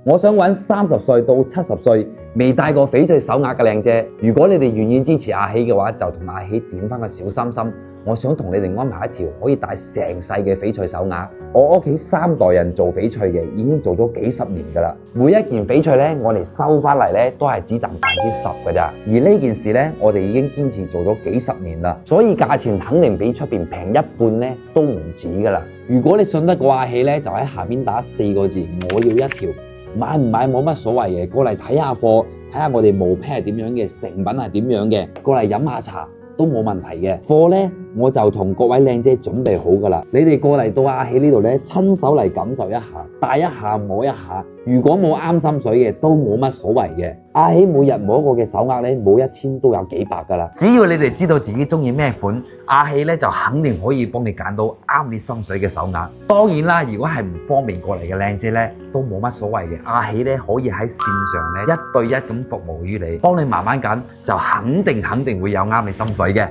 我想揾30歲到70歲未戴過翡翠手鐲嘅靚姐。如果你哋願意支持阿喜嘅話，就同阿喜點翻個小心心。我想同你哋安排一條可以戴成世嘅翡翠手鐲。我屋企3代人做翡翠嘅，已經做咗幾十年噶啦。每一件翡翠咧，我哋收翻嚟咧都係只賺10%噶咋。而呢件事咧，我哋已經堅持做咗幾十年啦，所以價錢肯定比出邊平一半咧都唔止噶啦。如果你信得過阿喜咧，就喺下邊打4個字，我要一條。買唔買冇乜所謂嘅，過嚟睇下貨，睇下我哋毛坯係點樣嘅，成品係點樣嘅，過嚟飲下茶都冇問題嘅。貨呢，我就同各位靚姐準備好噶啦，你哋過嚟到阿喜呢度呢，親手嚟感受一下，戴一下摸一下。如果冇啱心水嘅，都冇乜所謂嘅。阿喜每日摸過嘅手鐲呢，冇1000都有幾百噶啦。只要你哋知道自己中意咩款，阿喜呢就肯定可以幫你揀到啱你心水嘅手鐲。當然啦，如果係唔方便過嚟嘅靚姐呢，都冇乜所謂嘅。阿喜呢可以喺線上呢1對1咁服務於你，幫你慢慢揀，就肯定會有啱你心水嘅。